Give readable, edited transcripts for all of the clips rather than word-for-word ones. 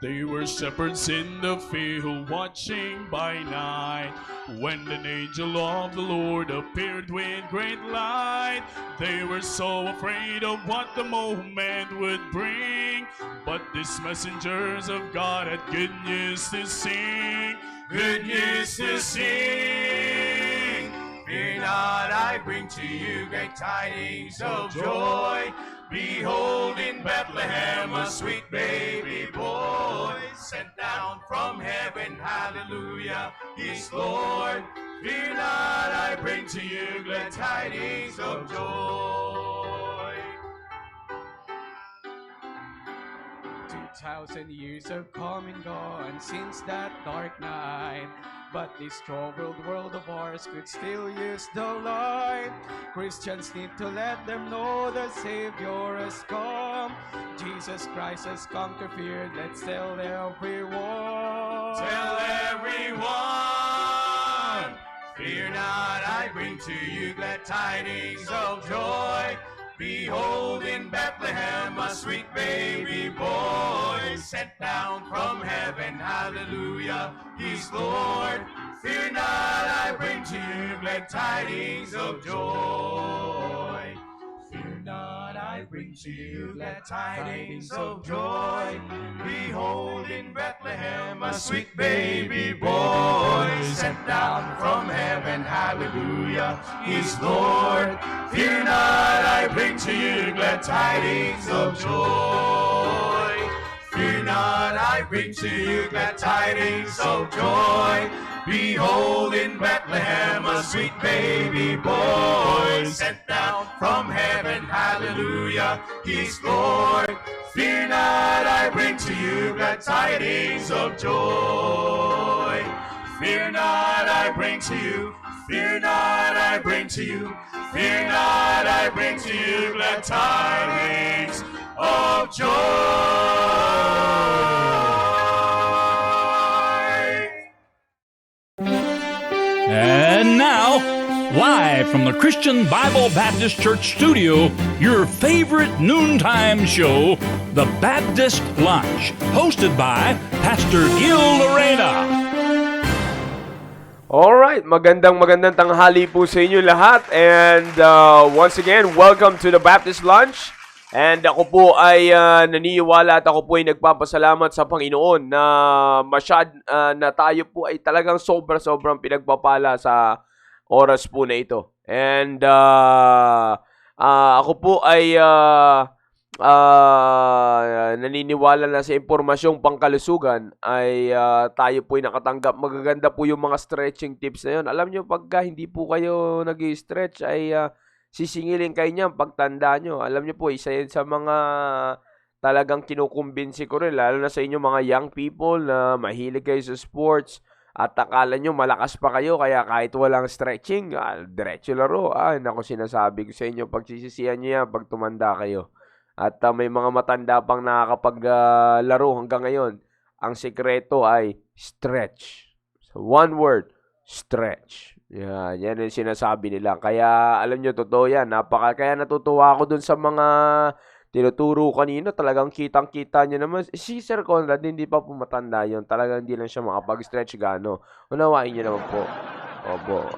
They were shepherds in the field watching by night. When an angel of the Lord appeared with great light, they were so afraid of what the moment would bring. But these messengers of God had good news to sing. Good news to sing. Fear not, I bring to you great tidings of joy. Behold, in Bethlehem a sweet baby boy, sent down from heaven, hallelujah, he's Lord. Fear not, I bring to you glad tidings of joy. 2,000 years have come and gone since that dark night, but this troubled world of ours could still use the light. Christians need to let them know the Savior has come. Jesus Christ has conquered fear. Let's tell everyone. Tell everyone. Fear not, I bring to you glad tidings of joy. Behold, in Bethlehem a sweet baby boy, sent down from heaven, hallelujah, he's Lord. Fear not, I bring to you glad tidings of joy. Fear not, I bring to you glad tidings of joy. Behold, in Bethlehem a sweet baby boy, sent down from heaven, hallelujah, he's Lord. Fear not, I bring to you glad tidings of joy. Fear not, I bring to you glad tidings of joy. Behold, in Bethlehem a sweet baby boy, sent down from heaven, hallelujah, he's Lord. Fear not, I bring to you glad tidings of joy. Fear not, I bring to you. Fear not, I bring to you. Fear not, I bring to you glad tidings of joy. And now, live from the Christian Bible Baptist Church studio, your favorite noontime show, The Baptist Lunch, hosted by Pastor Gil Lorena. Alright, magandang tanghali po sa inyo lahat. And once again, welcome to the Baptist Lunch. And ako po ay naniniwala at ako po ay nagpapasalamat sa Panginoon na na tayo po ay talagang sobrang pinagpapala sa oras po na ito. And ako po ay naniniwala na sa impormasyong pangkalusugan ay tayo po ay nakatanggap. Magaganda po yung mga stretching tips na yun. Alam nyo, pagka hindi po kayo nag-stretch ay sisingilin kayo niyan pagtanda nyo. Alam nyo po, isa yun sa mga talagang kinukumbinsi ko rin, lalo na sa inyo mga young people na mahilig kayo sa sports at akala nyo malakas pa kayo kaya kahit walang stretching, diretso laro. Naku, sinasabi ko sa inyo, pagsisisihan nyo yan pag tumanda kayo. At may mga matanda pang nakakapaglaro hanggang ngayon. Ang sekreto ay stretch. So, one word, stretch. Yan yung sinasabi nila. Kaya, alam nyo, totoo yan. Kaya natutuwa ako dun sa mga tinuturo kanina. Talagang kitang-kita nyo naman. Si Sir Conrad, hindi pa po matanda yun. Talagang hindi lang siya makapag-stretch gano. Unawain nyo naman po. Opo.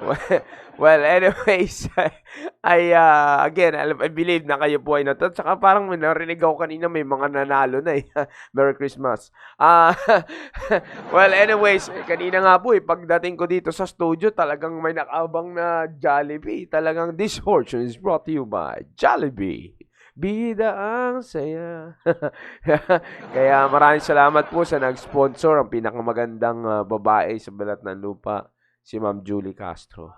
Well, anyways, again, I believe na kayo po ay natot. Saka parang narinig ako kanina may mga nanalo na eh. Merry Christmas. Well, anyways, kanina nga po pagdating ko dito sa studio, talagang may nakabang na Jollibee. Talagang this fortune is brought to you by Jollibee. Bida ang saya. Kaya maraming salamat po sa nag-sponsor, ang pinakamagandang babae sa balat ng lupa. Si Ma'am Julie Castro.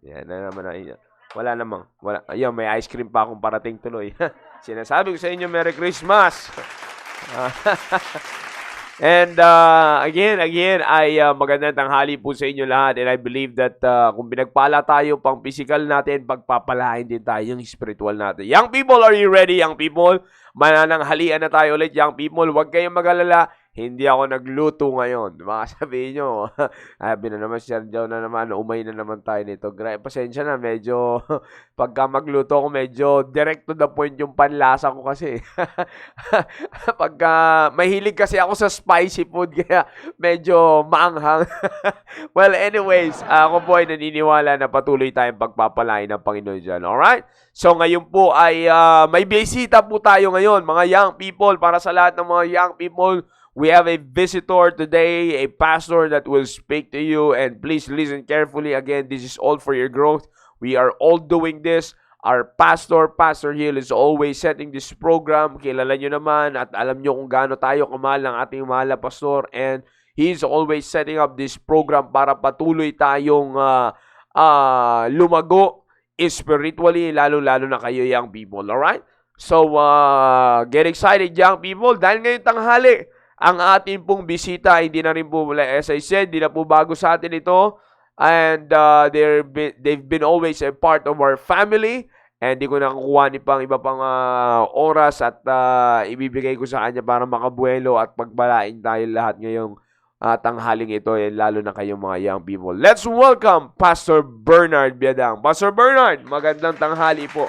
Yan na naman. Wala namang. Ayun, may ice cream pa akong parating tuloy. Sinasabi ko sa inyo, Merry Christmas! And again, ay magandang tanghali po sa inyo lahat. And I believe that kung pinagpala tayo pang physical natin, pagpapalain din tayo yung spiritual natin. Young people, are you ready, young people? Manananghalian na tayo ulit, young people. Huwag kayong mag-alala. Hindi ako nagluto ngayon. Baka sabihin nyo, sabi na naman, Sir Joe na naman, umay na naman tayo nito. Pasensya na, medyo, pagka magluto ako, medyo direct to the point yung panlasa ko kasi. Pagka, mahilig kasi ako sa spicy food, kaya medyo maanghang. Well, anyways, ako po ay naniniwala na patuloy tayong pagpapalain ng Panginoon dyan. Alright? So, ngayon po ay may bisita po tayo ngayon, mga young people. Para sa lahat ng mga young people, we have a visitor today, a pastor that will speak to you. And please listen carefully. Again, this is all for your growth. We are all doing this. Our pastor, Pastor Hill, is always setting this program. Kilala nyo naman at alam nyo kung gaano tayo kamahal ng ating mahal na pastor. And he's always setting up this program para patuloy tayong lumago spiritually, lalo-lalo na kayo young people. Alright? So, get excited young people dahil ngayon tanghali, ang ating pong bisita, hindi na rin po, as I said, hindi na po bago sa atin ito. And they've been always a part of our family. And di ko nakukuha ni pang iba pang oras at ibibigay ko sa kanya para makabuelo at pagbalain tayo lahat ngayong tanghaling ito, lalo na kayong mga young people. Let's welcome Pastor Bernard Biadang. Pastor Bernard, magandang tanghali po.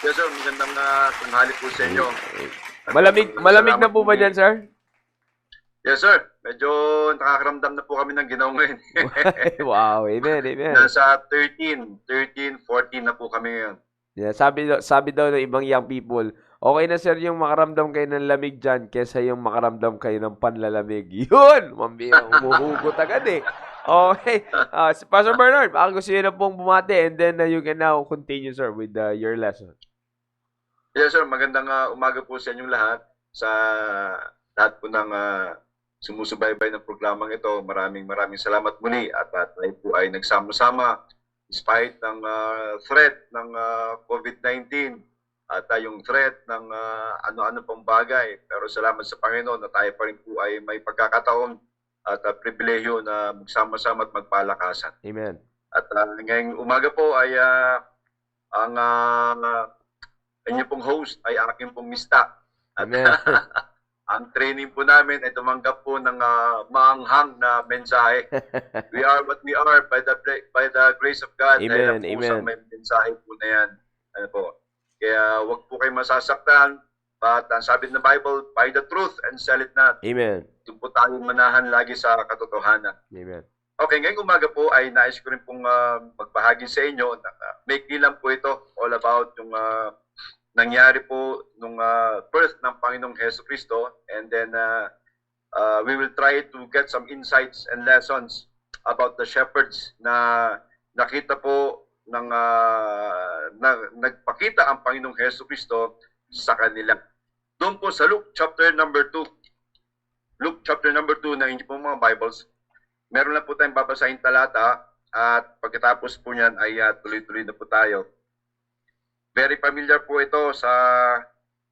Yes, sir. Magandang tanghali po sa inyo. Malamig na po ba dyan, sir? Yes, sir. Medyo nakakaramdam na po kami ng ginaw ngayon. Wow, amen, amen. Nasa 13, 14 na po kami ngayon. Yeah, sabi daw ng ibang young people, okay na sir yung makaramdam kayo ng lamig dyan kesa yung makaramdam kayo ng panlalamig. Yun! Mambira, umuhugot agad eh. Okay. Si Pastor Bernard, baka gusto nyo na pong bumati and then you can now continue, sir, with your lesson. Yes, sir. Magandang umaga po sa inyong lahat. Sa lahat po ng sumusubaybay ng programang ito, maraming salamat muli at tayo po ay nagsama-sama despite ng threat ng COVID-19 at yung threat ng ano-ano pang bagay. Pero salamat sa Panginoon na tayo pa rin po ay may pagkakataon at pribilehyo na magsama-sama at magpalakasan. Amen. At ngayong umaga po ay ang inyo pong host ay aking pong mista. At Amen. ang training po namin ay tumanggap po ng maanghang na mensahe. We are what we are by the grace of God. Amen. Dahil po Amen. sa may mensahe po na yan. Ano po? Kaya wag po kayo masasaktan. But ang sabi ng Bible, buy the truth and sell it not. Amen. Doon po tayo manahan lagi sa katotohanan. Amen. Okay, ngayong umaga po ay nais ko rin pong magbahagi sa inyo. Maikli lang po ito, all about yung nangyari po nung birth ng Panginoong Hesus Kristo. And then we will try to get some insights and lessons about the shepherds na nakita po ng nagpakita ang Panginoong Hesus Kristo sa kanila. Doon po sa Luke chapter number 2. Luke chapter number 2 na inyo po mga Bibles. Meron na po tayong babasahin talata at pagkatapos po niyan ay tuloy-tuloy na po tayo. Very familiar po ito sa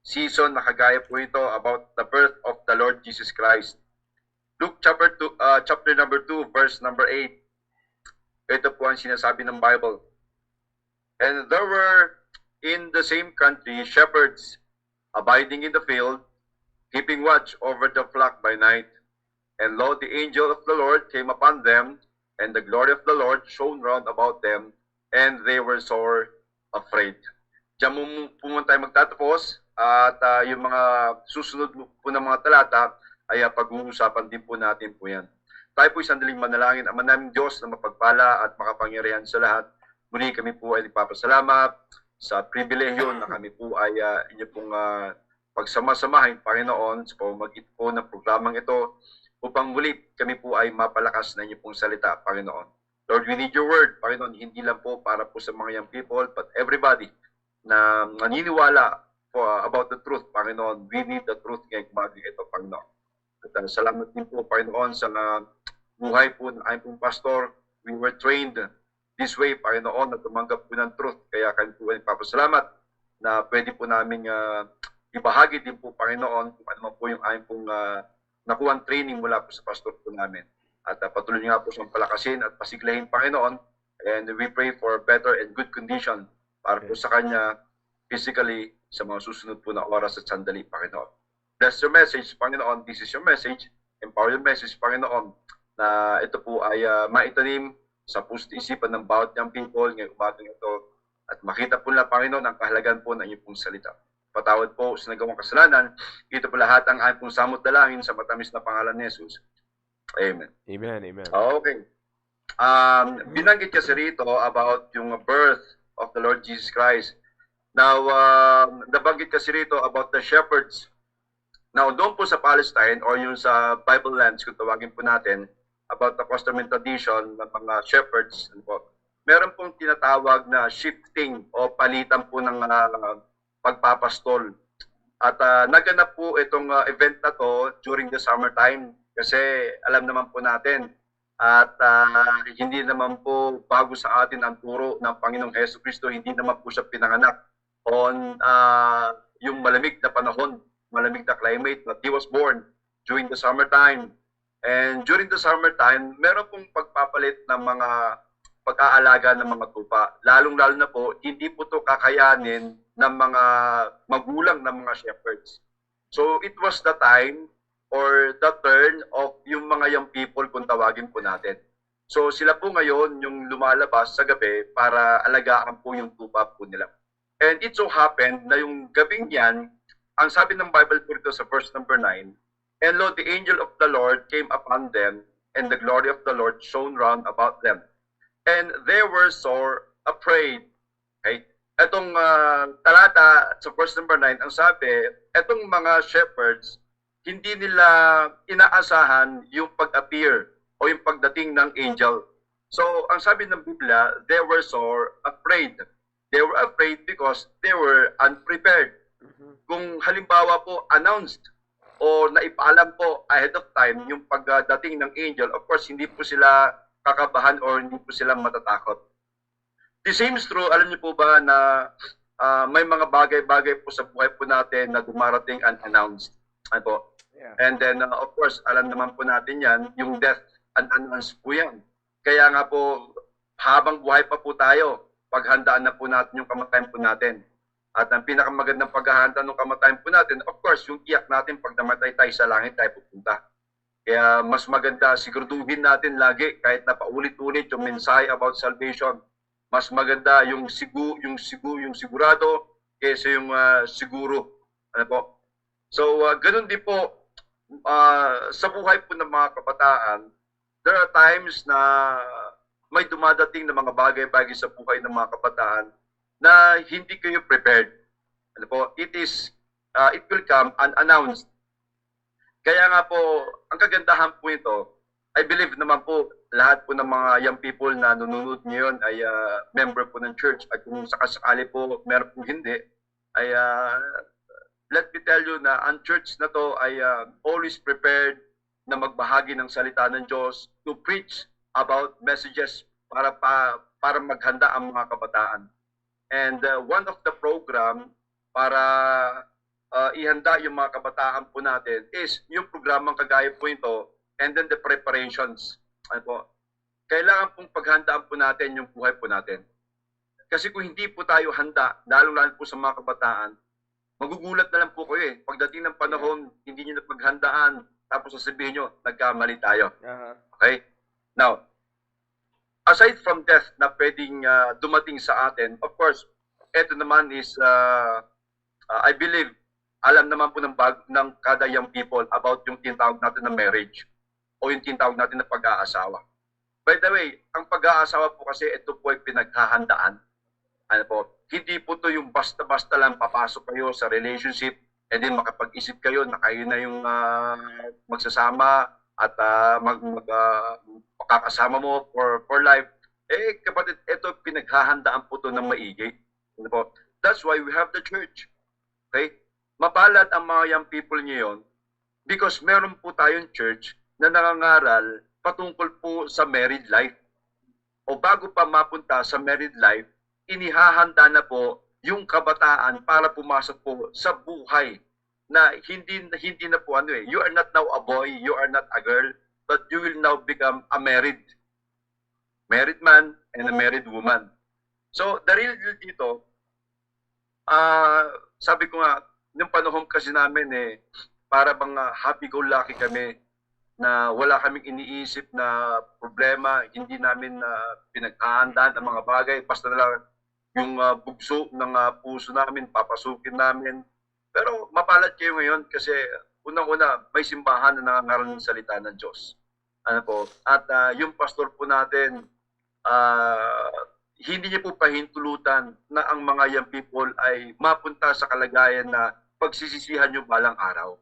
season na kagaya po ito about the birth of the Lord Jesus Christ. Luke chapter number 2 verse number 8. Ito po ang sinasabi ng Bible. And there were in the same country shepherds abiding in the field, keeping watch over the flock by night. And lo, the angel of the Lord came upon them, and the glory of the Lord shone round about them, and they were sore afraid. Diyan po muna tayo magtatapos, at yung mga susunod po ng mga talata ay pag-uusapan din po natin po yan. Tayo po sandaling manalangin. Ama naming Diyos na mapagpala at makapangyarihan sa lahat. Muli kami po ay nagpapasalamat sa pribilehyo na kami po ay inyo pong pagsama-samahin, Panginoon, sa pamamagitan po ng programang ito upang muli kami po ay mapalakas na inyo pong salita, Panginoon. Lord, we need your word, Panginoon, hindi lang po para po sa mga young people, but everybody na naniniwala po about the truth, Panginoon. We need the truth ngayong bagay ito, Panginoon. At salamat din po, Panginoon, sa buhay po ng aming pong pastor. We were trained this way, Panginoon, na tumanggap po ng truth. Kaya kami po ay papasalamat na pwede po namin ibahagi din po, Panginoon, kung ano po yung aming pong nakuha training mula po sa pastor po namin. At patuloy nga po siyang palakasin at pasiglahin, Panginoon. And we pray for better and good condition para po sa kanya physically sa mga susunod po na oras at sandali, Panginoon. bless your message, Panginoon. This is your message. Empower your message, Panginoon, na ito po ay maitanim sa puso't isipan ng bawat young people ngayong umagang ito. At makita po nila, Panginoon, ang kahalagan po ng inyong pong salita. Patawad po sa nagawang kasalanan. Ito po lahat ang aking pong samot dalangin sa matamis na pangalan ni Jesus. Amen. Amen, amen. Okay. Binanggit kasi rito about yung birth of the Lord Jesus Christ. Now, nabanggit kasi rito about the shepherds. Now, doon po sa Palestine or yung sa Bible lands, kung tawagin po natin, about the custom and tradition ng mga shepherds, meron pong tinatawag na shifting o palitan po ng pagpapastol. At naganap po itong event na to during the summertime kasi alam naman po natin at hindi naman po bago sa atin ang turo ng Panginoong Hesus Kristo, hindi naman po siya pinanganak on yung malamig na panahon, malamig na climate, that He was born during the summertime. And during the summertime, meron pong pagpapalit ng mga pag-aalaga ng mga tupa. Lalong-lalo na po, hindi po ito kakayanin ng mga magulang ng mga shepherds. So it was the time or the turn of yung mga young people kung tawagin po natin. So sila po ngayon yung lumalabas sa gabi para alagaan po yung tupa po nila. And it so happened na yung gabing yan, ang sabi ng Bible po ito sa verse number 9, and lo, the angel of the Lord came upon them, and the glory of the Lord shone round about them. And they were sore afraid. Okay? Etong talata sa verse number 9, ang sabi, etong mga shepherds, hindi nila inaasahan yung pag-appear o yung pagdating ng angel. So, ang sabi ng Biblia, they were sore afraid. They were afraid because they were unprepared. Kung halimbawa po announced o naipaalam po ahead of time yung pagdating ng angel, of course, hindi po sila kakabahan or hindi po sila matatakot. The same is true, alam niyo po ba na may mga bagay-bagay po sa buhay po natin na dumarating unannounced. Ano po? Yeah. And then, of course, alam naman po natin yan, yung death unannounced po yan. Kaya nga po, habang buhay pa po tayo, paghandaan na po natin yung kamatayan po natin. At ang pinakamagandang paghahanda ng kamatayan po natin, of course, yung iyak natin pag namatay tayo sa langit tayo pupunta. Kaya mas maganda, siguraduhin natin lagi, kahit na paulit-ulit yung mensahe about salvation, mas maganda yung sigurado kaysa yung siguro. Ano po? So, ganun din po, sa buhay po ng mga kabataan, there are times na may dumadating na mga bagay-bagay sa buhay ng mga kabataan na hindi kayo prepared. Ano po? It will come unannounced. Kaya nga po, ang kagandahan po ito, I believe naman po, lahat po ng mga young people na nununod ngayon ay member po ng church. At kung sakasakali po, meron po hindi, ay let me tell you na ang church na to ay always prepared na magbahagi ng salita ng Diyos to preach about messages para maghanda ang mga kabataan. And one of the program para ihanda yung mga kabataan po natin is yung programang kagaya po ito and then the preparations. Ano po? Kailangan pong paghandaan po natin yung buhay po natin. Kasi kung hindi po tayo handa, lalong-lalo po sa mga kabataan, magugulat na lang po kayo eh. Pagdating ng panahon, hindi nyo na paghandaan, tapos sasabihin nyo, nagkamali tayo. Okay? Now, aside from death na pwedeng dumating sa atin, of course, ito naman is, I believe, alam naman po ng kada young people about yung tinatawag natin na marriage o yung tinatawag natin na pag-aasawa. By the way, ang pag-aasawa po kasi ito po ay pinaghahandaan. Ano po, hindi po to yung basta-basta lang papasok kayo sa relationship and then makapag-isip kayo na kayo na yung magsasama at makakasama mo for life. Eh, kapatid, ito pinaghahandaan po to ng maigi. Ano po? That's why we have the church. Okay? Mapalad ang mga young people ngayon because meron po tayong church na nangangaral patungkol po sa married life. O bago pa mapunta sa married life, inihahanda na po yung kabataan para pumasok po sa buhay na hindi na po ano eh. You are not now a boy, you are not a girl, but you will now become a married man and a married woman. So, the real deal dito, sabi ko nga, nung panahon kasi namin eh, para bang happy-go-lucky kami na wala kaming iniisip na problema, hindi namin pinag-aandaan ang mga bagay, basta na lang yung bugso ng puso namin, papasukin namin. Pero mapalad kayo ngayon kasi unang-una, may simbahan na nangangaral ng salita ng Diyos. Ano po? At yung pastor po natin, hindi niya po pahintulutan na ang mga young people ay mapunta sa kalagayan na pagsisisihan yung balang araw.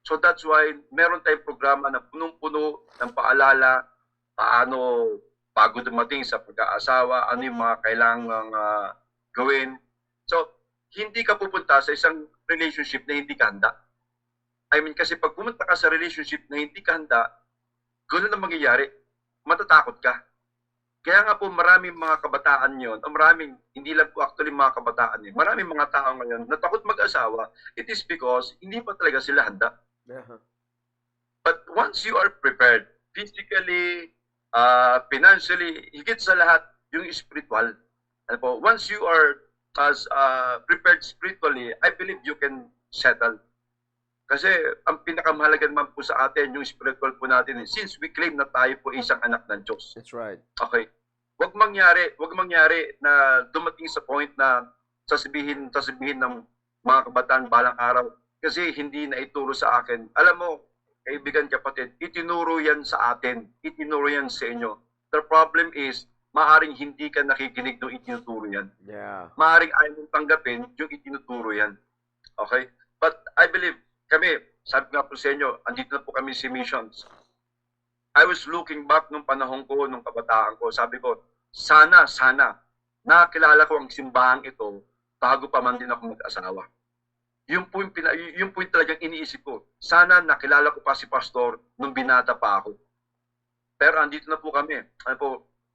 So that's why meron tayong programa na punong-puno ng paalala paano bago dumating sa pagkaasawa, ano yung mga kailangang gawin. So, hindi ka pupunta sa isang relationship na hindi ka handa. I mean, kasi pag pumunta ka sa relationship na hindi ka handa, gano'n ang mangyayari. Matatakot ka. Kaya nga po maraming mga kabataan yon, o maraming, hindi lang po actually mga kabataan yun, maraming mga tao ngayon na takot mag-asawa, it is because hindi pa talaga sila handa. But once you are prepared, physically, financially, higit sa lahat, yung spiritual. Ano po, once you are as prepared spiritually, I believe you can settle. Kasi ang pinakamahalaga naman po sa atin, yung spiritual po natin, since we claim na tayo po isang anak ng Diyos. That's right. Okay. Wag mangyari na dumating sa point na sasabihin ng mga kabataan balang araw, kasi hindi na ituro sa akin. Alam mo, kaibigan, kapatid, itinuro yan sa atin. Itinuro yan sa inyo. The problem is, maaring hindi ka nakikinig nung itinuturo yan. Yeah. Maaring ayaw mong tanggapin yung itinuturo yan. Okay? But I believe, kami, sabi nga po sa inyo, andito na po kami si Missions. I was looking back nung panahon ko, nung kabataan ko, sabi ko, sana, nakilala ko ang simbahang ito bago pa man din ako mag-asawa. Yung po yung talagang iniisip ko. Sana nakilala ko pa si pastor nung binata pa ako. Pero andito na po kami. Ano po,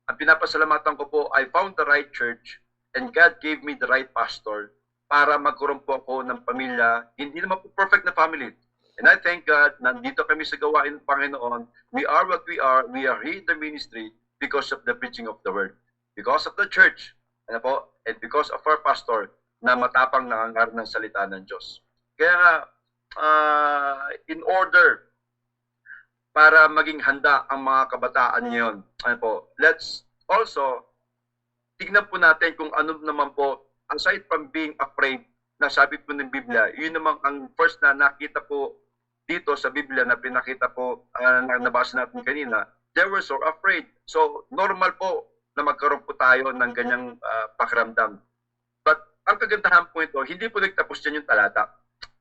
ang pinapasalamatan ko po, I found the right church and God gave me the right pastor para magkaroon po ako ng pamilya. Hindi naman po perfect na family. And I thank God, nandito kami sa gawain ng Panginoon. We are what we are. We are here in the ministry because of the preaching of the word. Because of the church. Ano po? And because of our pastor na matapang nangangaral ng salita ng Diyos. Kaya nga, in order para maging handa ang mga kabataan ngayon, ano po, let's also tignan po natin kung ano naman po, aside from being afraid, na sabi po ng Biblia, yun naman ang first na nakita po dito sa Biblia na pinakita po, na nabasa natin kanina, they were so afraid. So, normal po na magkaroon po tayo ng ganyang pakiramdam. Ang kagandahan po ito, hindi po nagtapos dyan yung talata.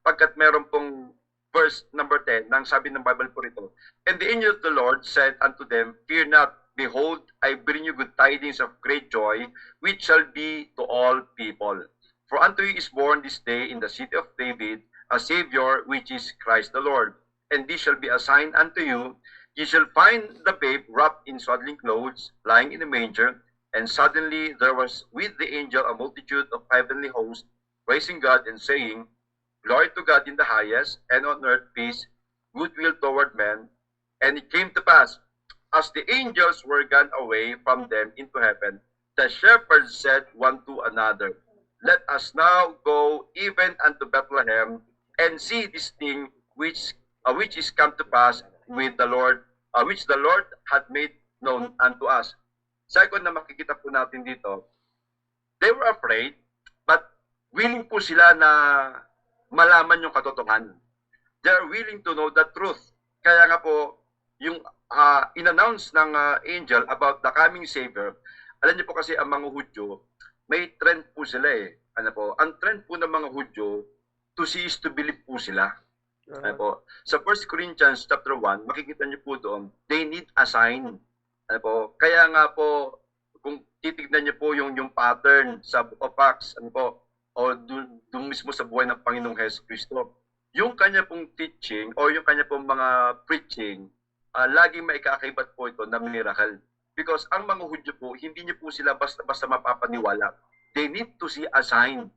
Pagkat meron pong verse number 10, nang sabi ng Bible po rito, and the angel of the Lord said unto them, fear not, behold, I bring you good tidings of great joy, which shall be to all people. For unto you is born this day in the city of David a Savior, which is Christ the Lord. And this shall be a sign unto you, ye shall find the babe wrapped in swaddling clothes, lying in a manger. And suddenly there was with the angel a multitude of heavenly hosts, praising God and saying, glory to God in the highest, and on earth peace, goodwill toward men. And it came to pass, as the angels were gone away from them into heaven, the shepherds said one to another, let us now go even unto Bethlehem, and see this thing which is come to pass with the Lord, which the Lord had made known unto us. Second na makikita po natin dito, they were afraid, but willing po sila na malaman yung katotohanan. They are willing to know the truth. Kaya nga po, yung in-announce ng angel about the coming Savior, alam niyo po kasi ang mga Hudyo, may trend po sila eh. Ano po? Ang trend po ng mga Hudyo, to see is to believe po sila. Ano po? Sa 1 Corinthians chapter 1, makikita niyo po doon, they need a sign. Ano po? Kaya nga po, kung titignan niyo po yung pattern sa Book of Acts, ano po, o doon mismo sa buhay ng Panginoong Hesus Kristo, yung kanya pong teaching o yung kanya pong mga preaching, laging may kakaibat po ito na miracle. Because ang mga Hudyo po, hindi niyo po sila basta-basta mapapaniwala. They need to see a sign.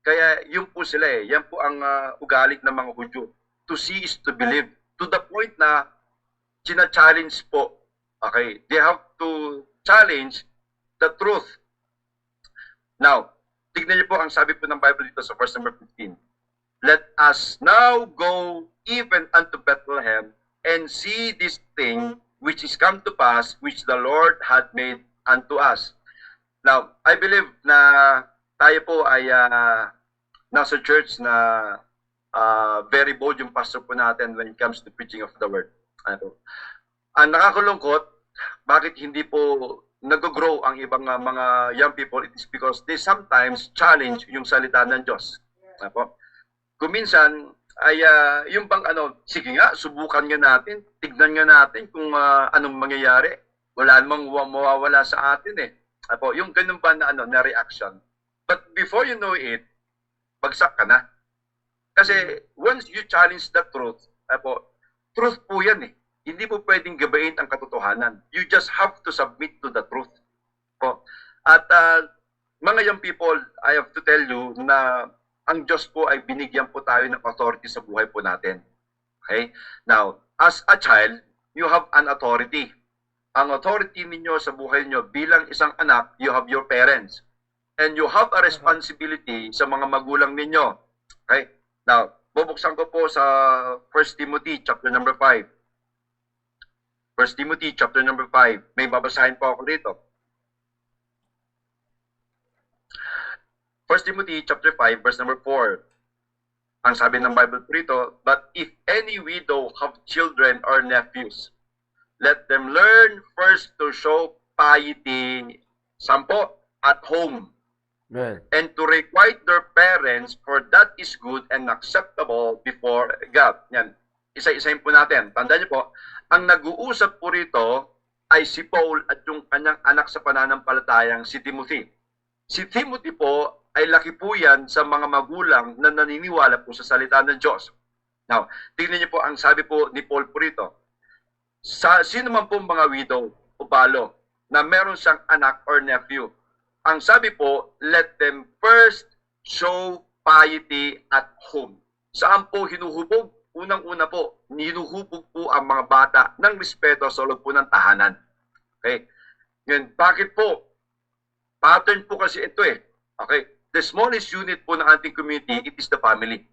Kaya yun po sila eh. Yan po ang ugali ng mga Hudyo. To see is to believe. To the point na china-challenge po. Okay, they have to challenge the truth. Now, tignan niyo po ang sabi po ng Bible dito sa verse number 15. Let us now go even unto Bethlehem, and see this thing which is come to pass, which the Lord had made unto us. Now, I believe na tayo po ay nasa church na very bold yung pastor po natin when it comes to preaching of the word. Ang nakakalungkot, bakit hindi po nag-grow ang ibang mga young people? It is because they sometimes challenge yung salita ng Diyos. Kuminsan ay yung bang sige nga, subukan nga natin, tignan nga natin kung anong mangyayari. Wala namang mawawala sa atin eh. Yung ganun ba na na reaction. But before you know it, bagsak ka na. Kasi once you challenge the truth, truth po yan eh. Hindi po pwedeng gabayin ang katotohanan. You just have to submit to the truth. At mga young people, I have to tell you na ang Diyos po ay binigyan po tayo ng authority sa buhay po natin. Okay? Now, as a child, you have an authority. Ang authority ninyo sa buhay niyo bilang isang anak, you have your parents. And you have a responsibility sa mga magulang ninyo. Okay? Now, bubuksan ko po sa 1 Timothy chapter number 5. 1 Timothy chapter number 5. May babasahin po ako dito. 1 Timothy chapter 5 verse number 4. Ang sabi ng Bible po rito, but if any widow have children or nephews, let them learn first to show piety, sampo, at home. Amen. And to requite their parents, for that is good and acceptable before God. Yan. Isa-isahin po natin. Tandaan niyo po, ang nag-uusap po rito ay si Paul at yung kanyang anak sa pananampalatayang si Timothy. Si Timothy po ay laki po yan sa mga magulang na naniniwala po sa salita ng Diyos. Now, tingnan niyo po ang sabi po ni Paul po rito. Sino man po mga widow o balo na meron siyang anak or nephew, ang sabi po, let them first show piety at home. Saan po hinuhubog? Unang-una po, hinuhubog po ang mga bata ng respeto sa loob po ng tahanan. Okay? Ngayon, bakit po? Pattern po kasi ito eh. Okay? The smallest unit po ng ating community, it is the family.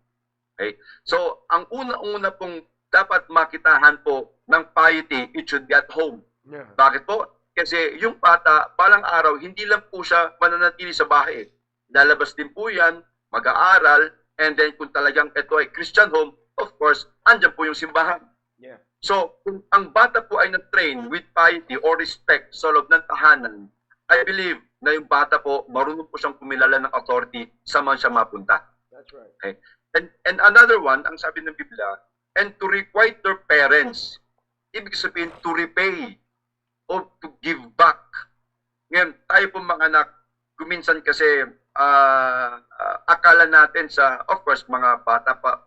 Okay? So, ang una-una pong dapat makitahan po ng piety, it should be at home. Yeah. Bakit po? Kasi yung bata, palang araw, hindi lang po siya mananatili sa bahay. Lalabas din po yan, mag-aaral, and then kung talagang ito ay Christian home, of course, andyan po yung simbahan. Yeah. So, kung ang bata po ay na-train with piety or respect sa loob ng tahanan, I believe na yung bata po, marunong po siyang kumilala ng authority sa man siya mapunta. That's right. Okay? And another one, ang sabi ng Biblia, and to requite their parents. Ibig sabihin, to repay or to give back. Ngayon, tayo po mga anak, kuminsan kasi akala natin sa, of course, mga bata pa,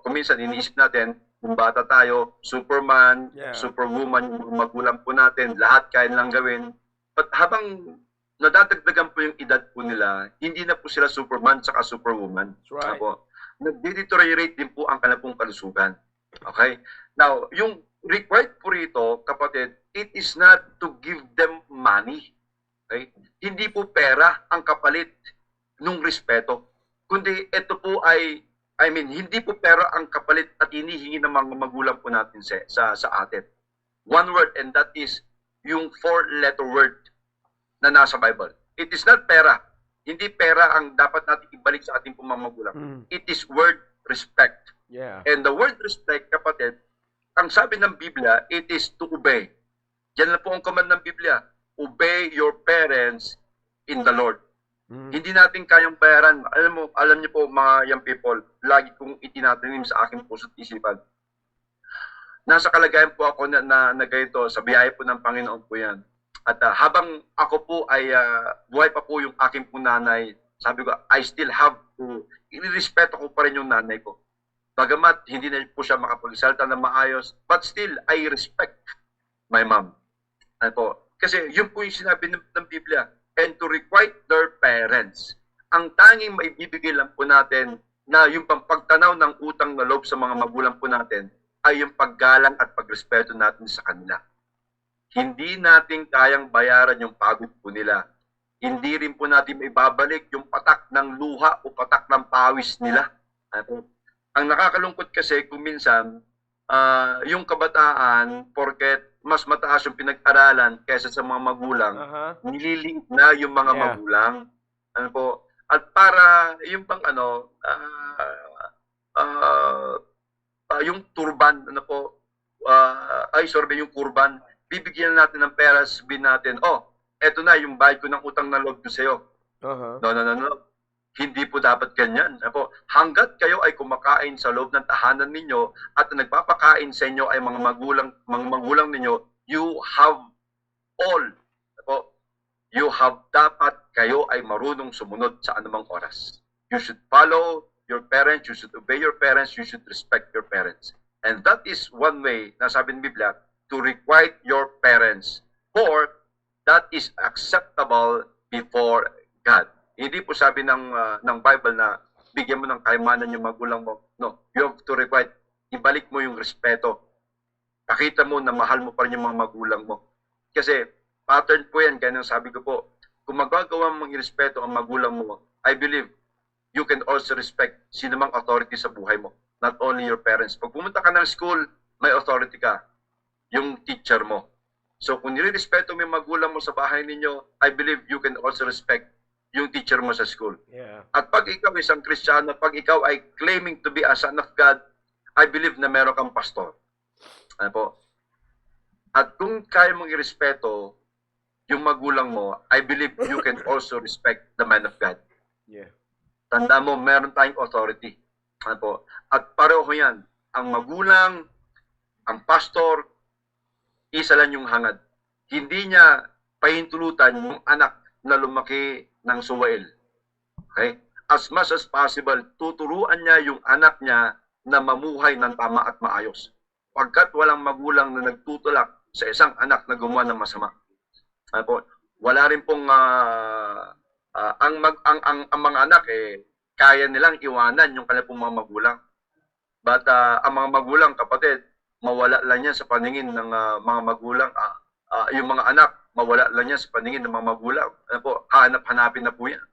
kuminsan iniisip natin, kung bata tayo, Superman, Yeah. Superwoman, yung magulang po natin, lahat kaya lang gawin. But habang nadadagdagan po yung edad po nila, hindi na po sila Superman saka Superwoman. That's right. Nag-deteriorate din po ang kanilang kalusugan. Okay? Now, yung required po rito, kapatid, it is not to give them money. Okay? Hindi po pera ang kapalit ng respeto. Kundi ito po ay, hindi po pera ang kapalit at hinihingi ng mga magulang po natin sa atin. One word, and that is yung 4-letter word na nasa Bible. It is not pera. Hindi pera ang dapat natin ibalik sa ating mga magulang. It is word respect. Yeah. And the word respect, kapatid, ang sabi ng Biblia, it is to obey. Yan lang po ang command ng Biblia. Obey your parents in the Lord. Hindi natin kayang bayaran. Alam niyo po mga young people, lagi kong itinatanim sa aking puso't isipan. Nasa kalagayan po ako na ganito, sa biyaya po ng Panginoon po yan. At habang ako po ay buhay pa po yung aking po nanay, sabi ko, I still have to, inirespeto ko pa rin yung nanay ko. Bagamat hindi na po siya makapagsalta ng maayos, but still, I respect my mom. Kasi yun po yung sinabi ng Biblia, and to requite their parents. Ang tanging maibibigay lang po natin na yung pagtanaw ng utang na loob sa mga magulang po natin ay yung paggalang at pagrespeto natin sa kanila. Hindi natin kayang bayaran yung pagod po nila. Hindi rin po natin maibabalik yung patak ng luha o patak ng pawis nila. Ang nakakalungkot kasi kung minsan, yung kabataan, porket mas mataas yung pinag-aralan kaysa sa mga magulang, Aha. nililiit na yung mga Yeah. magulang. Ano po? At para yung pang yung turban, ano po, yung kurban, bibigyan natin ng pera, sabihin natin, eto na yung bayad ko ng utang na loob ko sa'yo. Aha. No. Hindi po dapat ganyan. Ano po, hanggat kayo ay kumakain sa loob ng tahanan ninyo at nagpapakain sa inyo ay mga magulang ninyo, you have all. Ano po, you have dapat kayo ay marunong sumunod sa anumang oras. You should follow your parents, you should obey your parents, you should respect your parents. And that is one way, na sabi ng Biblia, to requite your parents, for that is acceptable before God. Hindi po sabi ng Bible na bigyan mo ng kayamanan yung magulang mo. No, you have to requite, ibalik mo yung respeto. Pakita mo na mahal mo pa rin yung mga magulang mo. Kasi pattern po yan, kaya nang sabi ko po, kung magagawa mong irespeto ang magulang mo, I believe you can also respect sino mang authority sa buhay mo. Not only your parents. Pag pumunta ka ng school, may authority ka. Yung teacher mo. So kung nire-respeto mo yung magulang mo sa bahay ninyo, I believe you can also respect yung teacher mo sa school. Yeah. At pag ikaw isang Kristiyano, pag ikaw ay claiming to be a son of God, I believe na meron kang pastor. Ano po? At kung kaya mong irespeto yung magulang mo, I believe you can also respect the man of God. Yeah. Tanda mo, meron tayong authority. Ano po? At pareho yan. Ang magulang, ang pastor, isa lang yung hangad. Hindi niya pahintulutan yung anak na lumaki ng suwail. Okay? As much as possible, tuturuan niya yung anak niya na mamuhay ng tama at maayos. Pagkat walang magulang na nagtutulak sa isang anak na gumawa ng masama. Ano po? Wala rin pong ang mga anak kaya nilang iwanan yung kanilang mga magulang. But ang mga magulang, kapatid, mawala lang yan sa paningin ng mga magulang. Yung mga anak, mawala lang yan sa paningin ng mga magulang. Ano po, hanap-hanapin na po yan.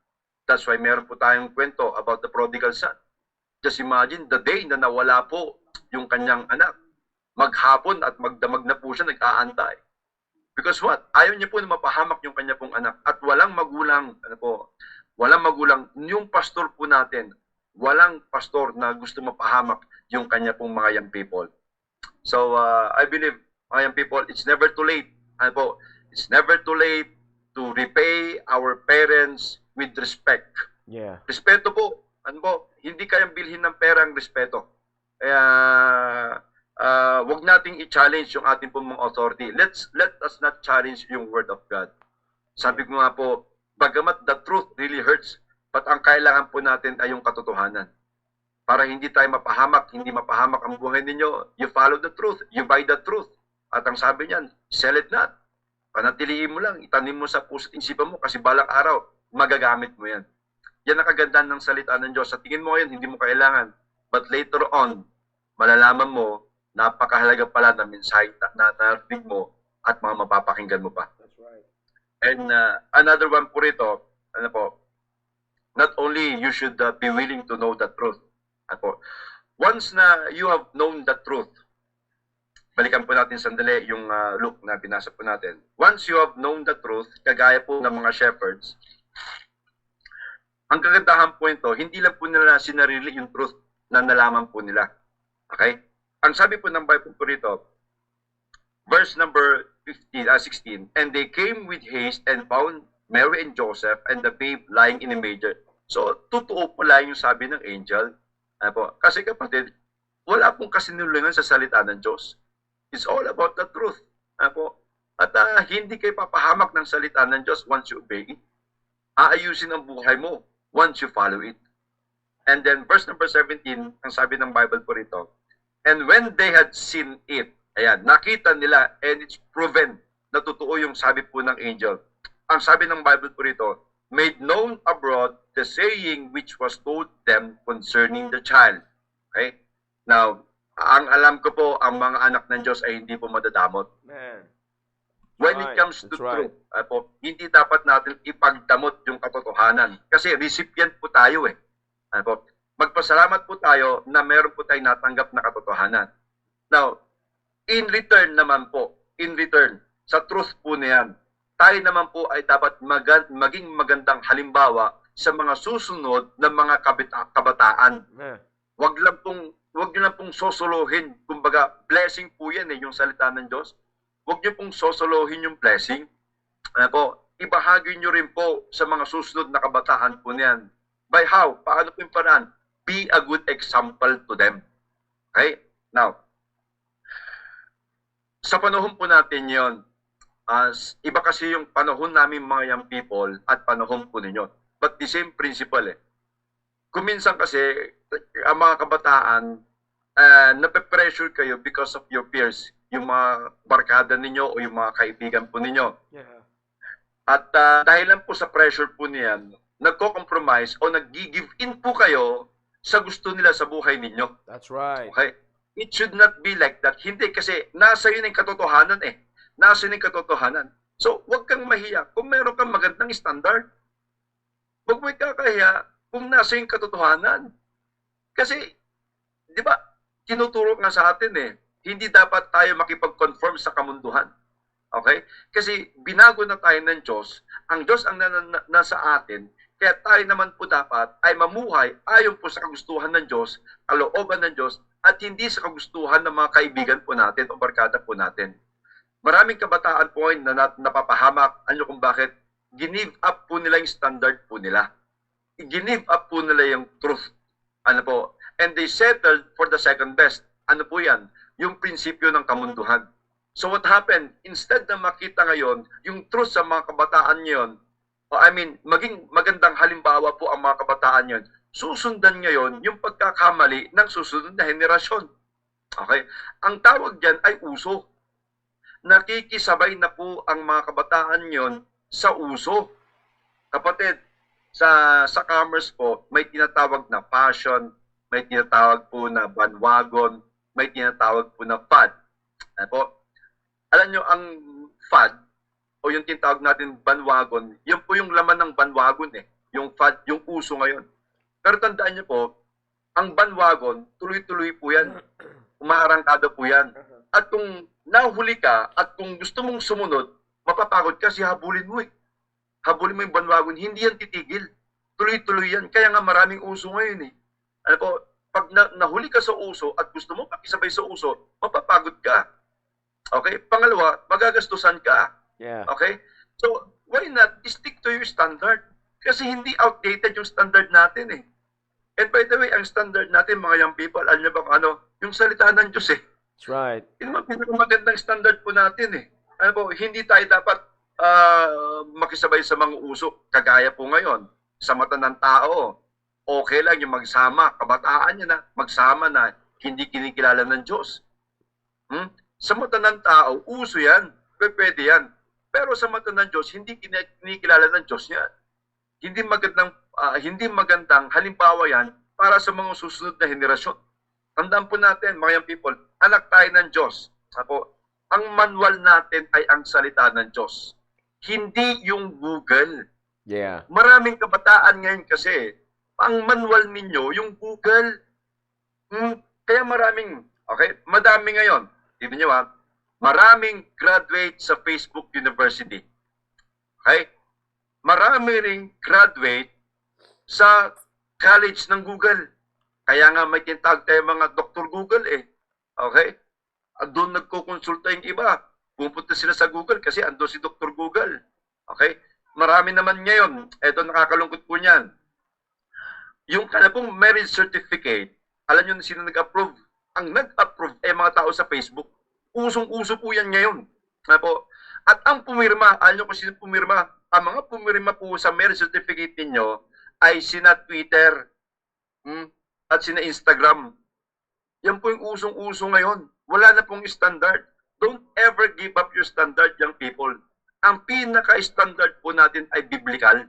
That's why meron po tayong kwento about the prodigal son. Just imagine the day na nawala po yung kanyang anak. Maghapon at magdamag na po siya, nag-aantay. Because what? Ayaw niya po na mapahamak yung kanya pong anak. At walang magulang, ano po, walang magulang, yung pastor po natin, walang pastor na gusto mapahamak yung kanya pong mga young people. So, I believe, mga young people, it's never too late. Ano po, it's never too late to repay our parents with respect. Yeah. Respeto po, ano po, hindi kayang bilhin ng pera ang respeto. Kaya, wag nating i-challenge yung ating pong mga authority. Let us not challenge yung word of God. Sabi ko nga po, bagamat the truth really hurts, but ang kailangan po natin ay yung katotohanan. Para hindi tayo mapahamak, hindi mapahamak ang buhay ninyo, you follow the truth, you buy the truth. At ang sabi niyan, sell it not. Panatiliin mo lang, itanim mo sa puso't isipan mo kasi balang araw, magagamit mo yan. Yan ang kagandahan ng salita ng Diyos. Sa tingin mo ngayon, hindi mo kailangan. But later on, malalaman mo, napakahalaga pala ng mensahe na narinig mo at mga mapapakinggan mo pa. That's right. And another one po rito, ano po, not only you should be willing to know the truth. Ano po, once na you have known the truth, balikan po natin sandali yung Luke na binasa po natin. Once you have known the truth, kagaya po ng mga shepherds, ang kagandahan po ito, hindi lang po nila sinarili yung truth na nalaman po nila. Okay? Ang sabi po ng Bible po rito, verse number 16, and they came with haste and found Mary and Joseph and the babe lying in a manger. So, totoo pala yung sabi ng angel. Ano po? Kasi kapatid, wala pong kasinungalingan sa salita ng Diyos. It's all about the truth. Ano po? At hindi kayo papahamak ng salita ng Diyos once you obey it. Aayusin ang buhay mo once you follow it. And then verse number 17, ang sabi ng Bible po rito, and when they had seen it, ayan, nakita nila and it's proven na totoo yung sabi po ng angel. Ang sabi ng Bible po rito, made known abroad the saying which was told them concerning the child. Okay? Now, ang alam ko po, ang mga anak ng Diyos ay hindi po madadamot. Man. When it Right. comes to That's right. truth, po, hindi dapat natin ipagdamot yung katotohanan. Kasi recipient po tayo eh. Po, magpasalamat po tayo na meron po tayong natanggap na katotohanan. Now, in return naman po, sa truth po niyan, tayo naman po ay dapat maging magandang halimbawa sa mga susunod na mga kabataan. Wag niyo lang pong sosolohin. Kumbaga, blessing po yan yung salita ng Diyos. Wag niyo pong sosolohin yung blessing. Ibahagi niyo rin po sa mga susunod na kabataan po niyan. By how? Paano po yung paraan? Be a good example to them. Okay? Now, sa panahon po natin yon, iba kasi yung panahon namin mga young people at panahon po ninyo. But the same principle Kuminsan kasi, ang mga kabataan, nape-pressure kayo because of your peers, yung mga barkada ninyo o yung mga kaibigan po ninyo. Yeah. At dahil lang po sa pressure po niyan, nagko-compromise o nag-give in po kayo sa gusto nila sa buhay ninyo. That's right. Okay? It should not be like that. Hindi kasi nasa yun ang katotohanan Nasa yun ang katotohanan. So, huwag kang mahiya. Kung meron kang magandang standard, huwag mo ikakahiya kung nasa yung katotohanan. Kasi, di ba, tinuturo nga sa atin hindi dapat tayo makipag-conform sa kamunduhan. Okay? Kasi binago na tayo ng Diyos. Ang Diyos ang nasa atin. Kaya tayo naman po dapat ay mamuhay ayon po sa kagustuhan ng Diyos, kalooban ng Diyos, at hindi sa kagustuhan ng mga kaibigan po natin o barkada po natin. Maraming kabataan po na napapahamak. Ano kung bakit? Give up po nila yung standard po nila. Give up po nila yung truth. And they settled for the second best. Ano po yan? Yung prinsipyo ng kamunduhan. So what happened? Instead na makita ngayon yung truth sa mga kabataan ngayon, maging magandang halimbawa po ang mga kabataan ngayon, susundan ngayon yung pagkakamali ng susunod na henerasyon. Okay? Ang tawag dyan ay uso. Nakikisabay na po ang mga kabataan ngayon sa uso. Kapatid, sa commerce po, may tinatawag na fashion, may tinatawag po na bandwagon, may tinatawag po na fad. Alam nyo, ang fad, o yung tinatawag natin bandwagon, yun po yung laman ng bandwagon Yung fad, yung uso ngayon. Pero tandaan nyo po, ang bandwagon, tuloy-tuloy po yan. Umaarangkada po yan. At kung nahuli ka, at kung gusto mong sumunod, mapapagod ka kasi habulin mo Habulin mo yung bandwagon, hindi yan titigil. Tuloy-tuloy yan. Kaya nga maraming uso ngayon pag nahuli ka sa uso at gusto mo pakisabay sa uso, mapapagod ka. Okay? Pangalawa, magagastusan ka. Yeah. Okay? So, why not stick to your standard? Kasi hindi outdated yung standard natin And by the way, ang standard natin, mga young people, alam niyo ba yung salita ng Diyos That's right. Yun ang pinakamagandang standard po natin hindi tayo dapat makisabay sa mga uso. Kagaya po ngayon, sa mata ng tao, okay lang yung magsama, kabataan niya na, magsama na, hindi kinikilala ng Diyos. Sa mata ng tao, uso yan, pwede yan. Pero sa mata ng Diyos, hindi kinikilala ng Diyos yan. Hindi magandang halimbawa yan para sa mga susunod na henerasyon. Tandaan po natin, mga young people, anak tayo ng Diyos. Ang manual natin ay ang salita ng Diyos. Hindi yung Google. Yeah. Maraming kabataan ngayon kasi, ang manual ninyo, yung Google. Kaya madami ngayon. Tignan nyo maraming graduate sa Facebook University. Okay? Marami ring graduate sa college ng Google. Kaya nga may tinatawag tayo mga Dr. Google Okay? At doon nagkukonsulta yung iba. Pupunta sila sa Google kasi ando si Dr. Google. Okay? Marami naman ngayon. Ito nakakalungkot po niyan. Yung kanapong marriage certificate, alam nyo na sino nag-approve? Ang nag-approve mga tao sa Facebook. Usong-uso po yan ngayon. At ang pumirma, alam nyo kung sino pumirma? Ang mga pumirma po sa marriage certificate ninyo ay sina Twitter at sina Instagram. Yan po yung usong-uso ngayon. Wala na pong standard. Don't ever give up your standard, young people. Ang pinaka-standard po natin ay biblical.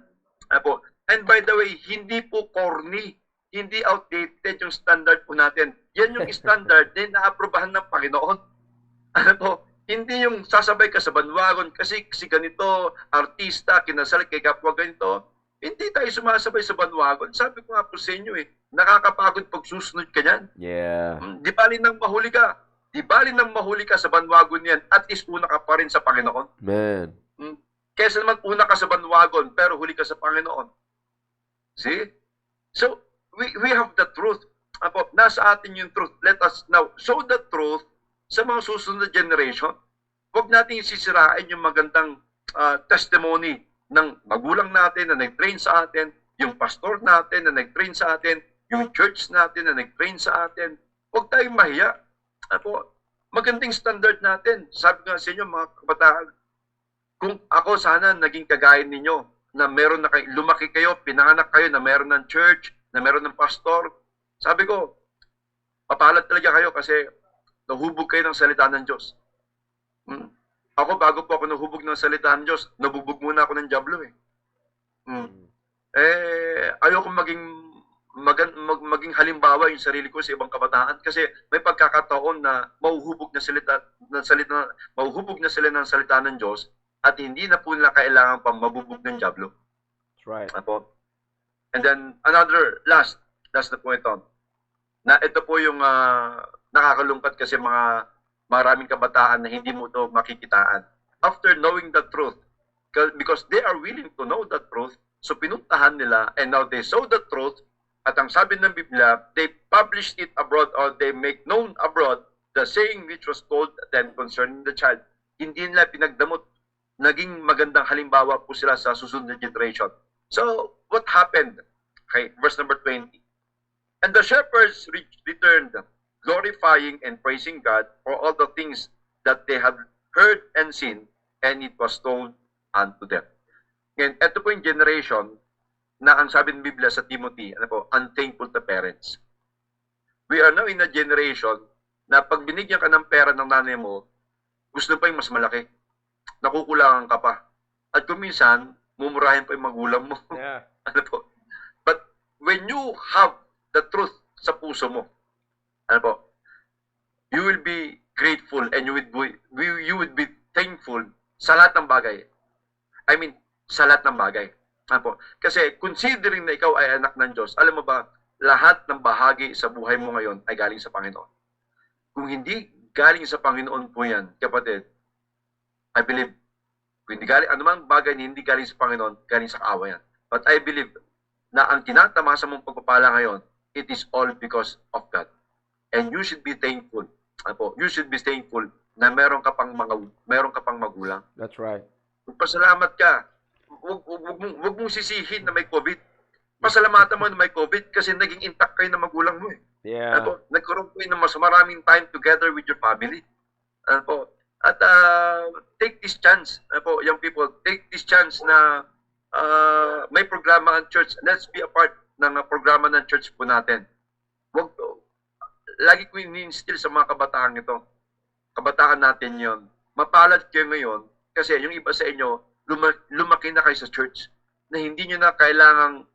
And by the way, hindi po corny, hindi outdated yung standard po natin. Yan yung standard na naaprobahan ng Panginoon. Hindi yung sasabay ka sa bandwagon kasi si ganito, artista, kinasal kay kapwa ganito. Hindi tayo sumasabay sa bandwagon. Sabi ko nga po sa inyo nakakapagod pag susunod ka niyan. Yeah. Di bali nang mahuli ka. Di bali nang mahuli ka sa bandwagon niyan, at least una ka pa rin sa Panginoon. Man. Kesa naman una ka sa bandwagon, pero huli ka sa Panginoon. See? So, we have the truth. Apo, nasa atin yung truth. Let us now show the truth sa mga susunod na generation. Huwag natin sisirain yung magandang testimony ng magulang natin na nag-train sa atin, yung pastor natin na nag-train sa atin, yung church natin na nag-train sa atin. Huwag tayong mahiya. Apo, magandang standard natin. Sabi nga sa inyo, mga kabataan, kung ako sana naging kagaya ninyo, na meron na kayo, lumaki kayo, pinanganak kayo, na meron ng church, na meron ng pastor, sabi ko, mapalad talaga kayo kasi nahubog kayo ng salita ng Diyos. Ako, bago po ako nahubog ng salita ng Diyos, nabubog muna ako ng Diablo eh. Ayoko maging halimbawa yung sarili ko sa ibang kabataan kasi may pagkakataon na mahuhubog na sila ng salita ng Diyos at hindi na po nila kailangan pang mabubog ng Diablo. That's right. Apo. And then another last na point on. Na ito po yung nakakalungkot kasi maraming kabataan na hindi mo ito makikitaan. After knowing the truth, because they are willing to know the truth, so pinuntahan nila and now they saw the truth. At ang sabi ng Biblia, they published it abroad or they make known abroad the saying which was told them concerning the child. Hindi nila pinagdamot. Naging magandang halimbawa po sila sa susunod na generation. So, what happened? Okay, verse number 20. And the shepherds returned, glorifying and praising God for all the things that they had heard and seen, and it was told unto them. And ito po yung generation na ang sabi ng Biblia sa Timothy, unthankful to parents. We are now in a generation na pag binigyan ka ng pera ng nanay mo, gusto pa yung mas malaki. Nakukulangan ka pa. At kung minsan, mumurahin pa yung magulang mo. Yeah. But when you have the truth sa puso mo, you will be grateful and you would be thankful sa lahat ng bagay. I mean, sa lahat ng bagay. Kasi considering na ikaw ay anak ng Diyos, alam mo ba, lahat ng bahagi sa buhay mo ngayon ay galing sa Panginoon. Kung hindi galing sa Panginoon po yan, kapatid, I believe, kung hindi galing, anumang bagay na hindi galing sa Panginoon, galing sa kaawa yan. But I believe na ang tinatamasa mong pagpapala ngayon, it is all because of God. And you should be thankful. You should be thankful na meron ka pang magulang. That's right. Magpasalamat ka. Huwag mong sisihin na may COVID. Pasalamatan mo na may COVID kasi naging intact kayo ng magulang mo eh. Yeah. Nagkaroon kayo ng mas maraming time together with your family. At take this chance, young people, take this chance na may programa ang church. Let's be a part ng programa ng church po natin. Lagi ko ini-instill sa mga kabataan ito. Kabataan natin yon. Mapalad kayo ngayon kasi yung iba sa inyo, lumaki na kayo sa church na hindi nyo na kailangang,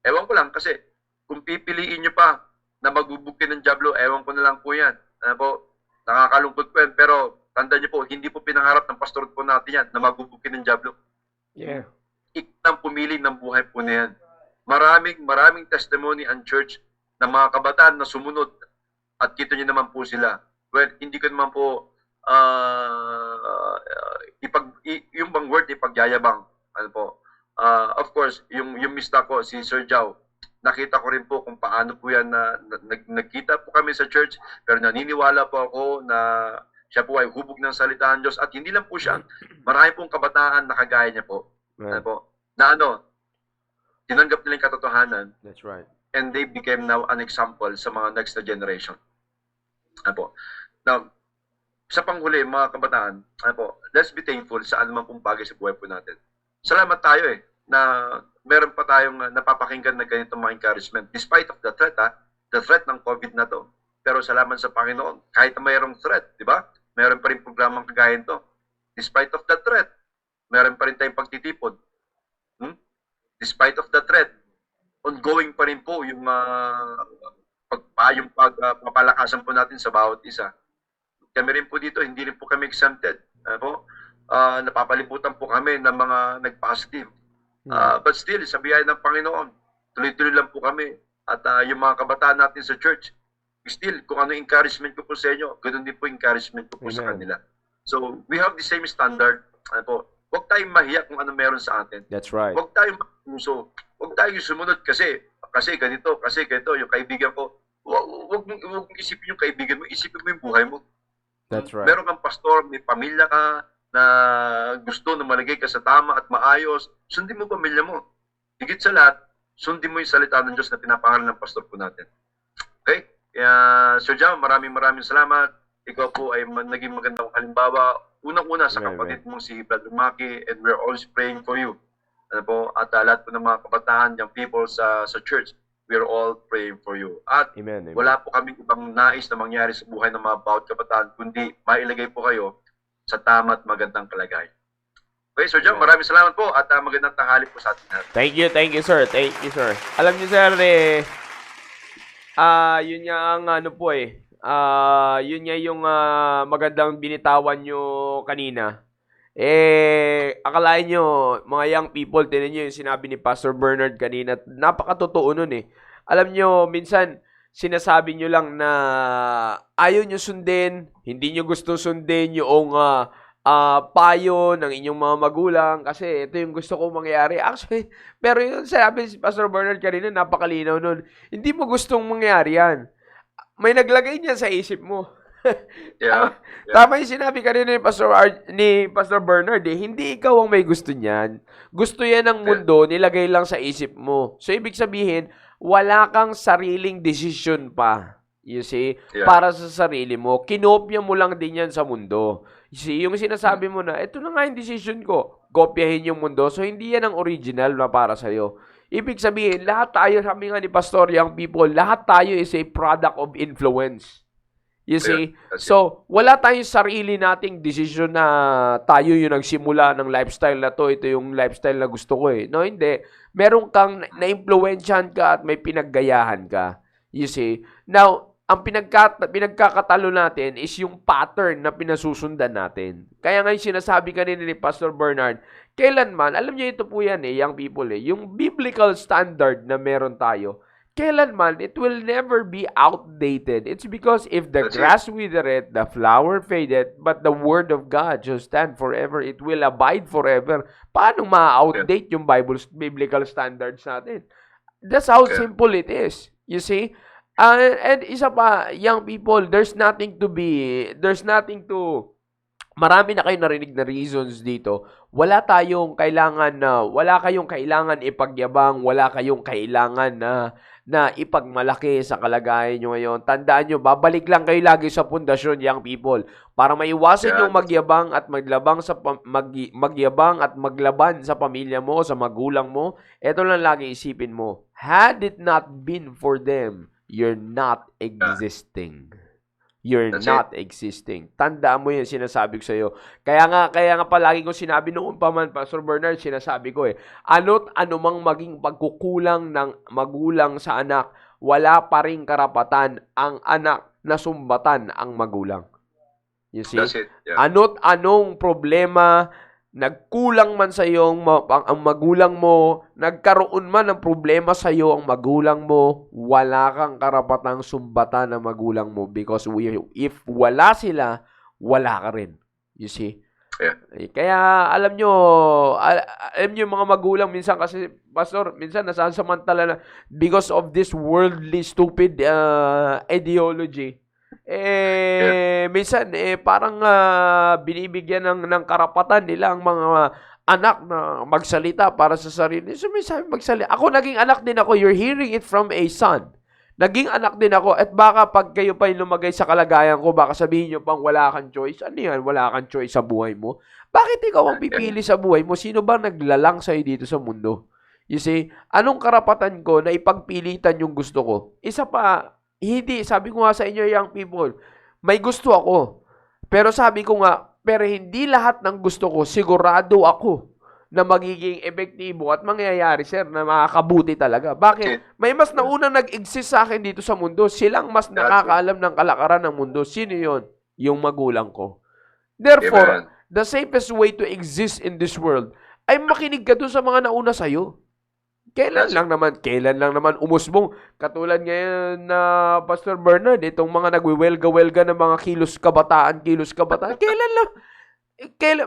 ewan ko lang kasi kung pipiliin nyo pa na magbubukin ng Diablo, ewan ko na lang po yan. Nakakalungkot po yan. Pero tandaan nyo po, hindi po pinangarap ng pastor po natin yan na magbubukin ng Diablo. Yeah. Iknang pumili ng buhay po na yan. Maraming testimony ang church na mga kabataan na sumunod at kita nyo naman po sila. Well, hindi ko naman po yung bang word ipagyayabang. Of course, yung mista ko, si Sir Jao, nakita ko rin po kung paano po yan na nagkita po kami sa church, pero naniniwala po ako na siya po ay hubog ng salita ng Diyos at hindi lang po siya, marami pong kabataan na kagaya niya po. Right. Tinanggap nila yung katotohanan. That's right. And they became now an example sa mga next na generation. Now, sa panghuli, mga kabataan, let's be thankful sa anumang pong bagay sa buhay po natin. Salamat tayo na meron pa tayong napapakinggan na ganitong mga encouragement. Despite of the threat ng COVID na to. Pero salamat sa Panginoon, kahit na mayroong threat, di ba? Meron pa rin programang kagaya nito. Despite of the threat, meron pa rin tayong pagtitipon. Despite of the threat, ongoing pa rin po yung pagpapalakasan po natin sa bawat isa. Kami rin po dito, hindi rin po kami exempted. Napapalibutan po kami ng mga nag-positive. But still, sa biyaya ng Panginoon, tuloy-tuloy lang po kami. At yung mga kabataan natin sa church, still, kung ano encouragement ko po sa inyo, ganoon din po encouragement ko po sa Amen. kanila. So, we have the same standard. Ano po, huwag tayong mahiya kung ano meron sa atin. That's right. Huwag tayong magpuso. Huwag tayong sumunod kasi ganito, yung kaibigan ko. Huwag mong isipin yung kaibigan mo, isipin mo yung buhay mo. That's right. Meron kang pastor, may pamilya ka, na gusto na malagay ka sa tama at maayos, sundin mo pamilya mo. Higit sa lahat, sundin mo yung salita ng Diyos na pinapangalan ng pastor po natin. Okay? Kaya, Sir Jam, maraming salamat. Ikaw po ay naging magandang halimbawa. Unang-una sa Amen, kapatid mong si Brother Maki, and we're always praying for you. Ano po, at lahat po ng mga kabataan, young people sa church, we're all praying for you. At Amen. Amen. wala po kaming ibang nais na mangyari sa buhay ng mga bawat kabataan, kundi mailagay po kayo sa tama at magandang kalagayan. Okay, Sir Jam, maraming salamat po at magandang tanghali po sa atin lahat. Thank you, sir. Thank you, sir. Alam niyo, sir, yun nga ang ano po yun nga yung magandang binitawan nyo kanina. Akalain nyo, mga young people, tinan nyo yung sinabi ni Pastor Bernard kanina, napakatotoo nun Alam nyo, minsan, sinasabi nyo lang na ayaw nyo sundin, hindi nyo gusto sundin yung payo ng inyong mga magulang kasi ito yung gusto kong mangyari. Actually, pero yung sabi si Pastor Bernard kanina, napakalinaw nun. Hindi mo gustong mangyari yan. May naglagay niya sa isip mo. Yeah. Tama yung sinabi kanina ni Pastor Bernard hindi ikaw ang may gusto niyan. Gusto yan ng mundo, nilagay lang sa isip mo. So, ibig sabihin, wala kang sariling decision pa. You see? Yeah. Para sa sarili mo. Kinopya mo lang din yan sa mundo. You see? Yung sinasabi mo na, ito na nga yung decision ko. Kopyahin yung mundo. So, hindi yan ang original na para sa'yo. Ibig sabihin, lahat tayo, sabi nga ni Pastor, young people, lahat tayo is a product of influence. You see? So, wala tayong sarili nating decision na tayo yung nagsimula ng lifestyle na to. Ito yung lifestyle na gusto ko No, hindi. Meron kang na-influensyahan ka at may pinaggayahan ka. You see? Now, ang pinagkakatalo natin is yung pattern na pinasusundan natin. Kaya nga yung sinasabi kanina ni Pastor Bernard, kailanman, alam niyo ito po yan young people yung biblical standard na meron tayo, kailanman, it will never be outdated. It's because if the grass withereth, the flower fadeth, but the word of God shall stand forever. It will abide forever. Paano ma-outdate yung biblical standards natin? That's how simple it is. You see? And isa pa, young people, there's nothing to, marami na kayo narinig na reasons dito. Wala kayong kailangan ipagyabang, wala kayong kailangan na ipagmalaki sa kalagayan nyo ngayon. Tandaan nyo, babalik lang kayo lagi sa pundasyon, young people. Para maiwasan yung magyabang at maglaban sa pamilya mo, sa magulang mo, eto lang lagi isipin mo. Had it not been for them, you're not existing. You're not existing. Tandaan mo yung sinasabi ko sa'yo. Kaya nga palagi ko sinabi noon pa man, Pastor Bernard, sinasabi ko ano't anumang maging pagkukulang ng magulang sa anak, wala pa ring karapatan ang anak na sumbatan ang magulang. You see? That's it. Yeah. Ano't anong problema, nagkulang man sa iyo ang magulang mo, nagkaroon man ng problema sa iyo ang magulang mo, wala kang karapatang sumbatan ng magulang mo because if wala sila, wala ka rin. You see? Yeah. Kaya alam nyo yung mga magulang minsan kasi, Pastor, minsan nasasamantala na because of this worldly stupid ideology. Minsan parang binibigyan ng karapatan nila ang mga anak na magsalita para sa sarili. So minsan magsalita. Ako naging anak din ako. You're hearing it from a son. Naging anak din ako at baka pag kayo pa yung lumagay sa kalagayan ko, baka sabihin nyo pang wala kang choice. Ano yan? Wala kang choice sa buhay mo? Bakit ikaw ang pipili sa buhay mo? Sino ba naglalang sa'yo dito sa mundo? You see? Anong karapatan ko na ipagpilitan yung gusto ko? Isa pa, hindi, sabi ko nga sa inyo, young people, may gusto ako. Pero sabi ko nga, pero hindi lahat ng gusto ko, sigurado ako na magiging epektibo at mangyayari, sir, na makakabuti talaga. Bakit? May mas naunang nag-exist sa akin dito sa mundo. Silang mas nakakaalam ng kalakaran ng mundo. Sino yon? Yung magulang ko. Therefore, the safest way to exist in this world ay makinig ka dun sa mga nauna sa'yo. kailan lang naman umusbong. Katulad ngayon na Pastor Bernard, itong mga nagwiwelga-welga ng mga kilos kabataan. Kailan lang?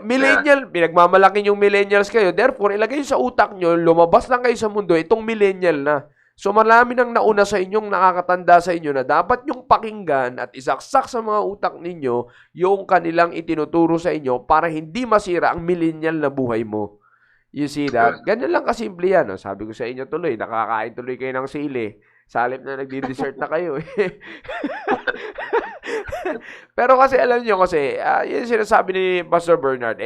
Millennial, pinagmamalaki yung millennials kayo. Therefore, ilagay sa utak nyo, lumabas lang kayo sa mundo, itong millennial na. So, marami nang nauna sa inyong nakakatanda sa inyo na dapat yung pakinggan at isaksak sa mga utak ninyo yung kanilang itinuturo sa inyo para hindi masira ang millennial na buhay mo. You see that? Ganyan lang kasimple yan. No? Sabi ko sa inyo tuloy, nakakain tuloy kayo ng sili. Sa halip na nagdi-dessert na kayo. Pero kasi alam nyo kasi, yun sinasabi ni Pastor Bernard,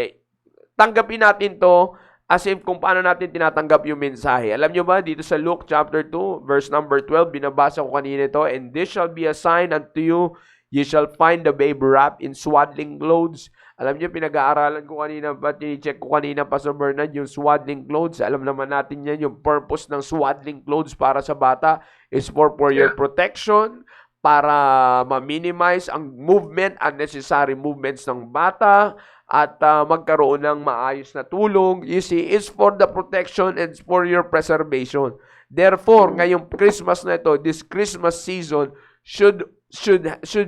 tanggapin natin to as if kung paano natin tinatanggap yung mensahe. Alam nyo ba, dito sa Luke chapter 2, verse number 12, binabasa ko kanina ito, and this shall be a sign unto you, ye shall find the babe wrapped in swaddling clothes. Alam nyo, pinag-aaralan ko kanina, tini-check ko kanina, Pastor Bernard, yung swaddling clothes. Alam naman natin yan, yung purpose ng swaddling clothes para sa bata is for your protection, para ma-minimize ang movement, unnecessary movements ng bata, at magkaroon ng maayos na tulong. You see, it's for the protection and for your preservation. Therefore, ngayong Christmas na ito, this Christmas season should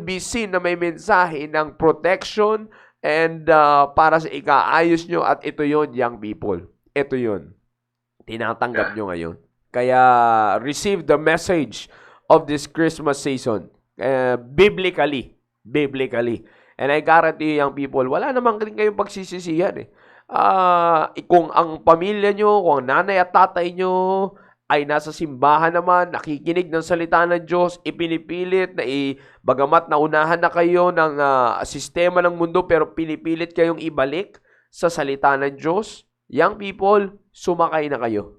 be seen na may mensahe ng protection and para sa ikaayos nyo, at ito yon, young people. Ito yon. Tinatanggap nyo ngayon. Kaya, receive the message of this Christmas season. Biblically. And I guarantee you, young people, wala naman rin kayong pagsisisihan eh. Kung ang pamilya nyo, kung ang nanay at tatay nyo ay nasa simbahan naman, nakikinig ng salita ng Diyos, ipinipilit na bagamat naunahan na kayo ng sistema ng mundo, pero pinipilit kayong ibalik sa salita ng Diyos, young people, sumakay na kayo.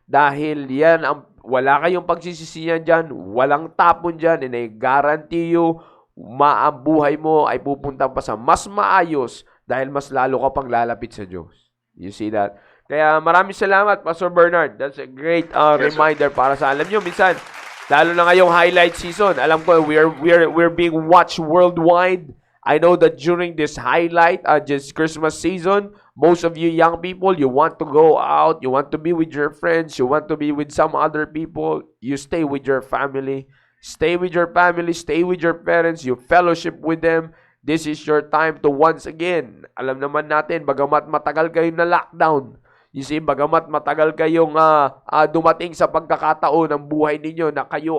Dahil yan, wala kayong pagsisisihan dyan, walang tapon dyan, and I guarantee you, ang buhay mo ay pupunta pa sa mas maayos dahil mas lalo ka pang lalapit sa Diyos. You see that? Kaya maraming salamat, Pastor Bernard. That's a great reminder para sa alam nyo. Minsan, lalo na ngayong highlight season, alam ko, we're being watched worldwide. I know that during this highlight, this Christmas season, most of you young people, you want to go out, you want to be with your friends, you want to be with some other people, you stay with your family. Stay with your family, stay with your parents, you fellowship with them. This is your time to once again. Alam naman natin, bagamat matagal kayong na lockdown, you see, bagamat matagal kayong dumating sa pagkakataon ng buhay ninyo na kayo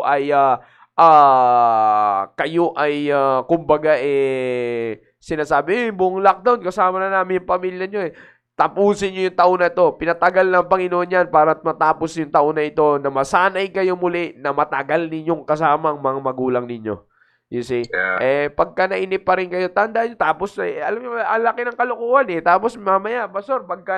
ay kumbaga sinasabi, buong lockdown, kasama na namin yung pamilya nyo eh. Tapusin nyo yung taon na ito. Pinatagal ng Panginoon yan para matapos yung taon na ito na masanay kayo muli na matagal ninyong kasama ang mga magulang ninyo. You see? Yeah. Pagka nainip pa rin kayo, tandaan nyo, tapos, alam nyo, ang laki ng kalokohan eh. Tapos mamaya, Pastor, pagka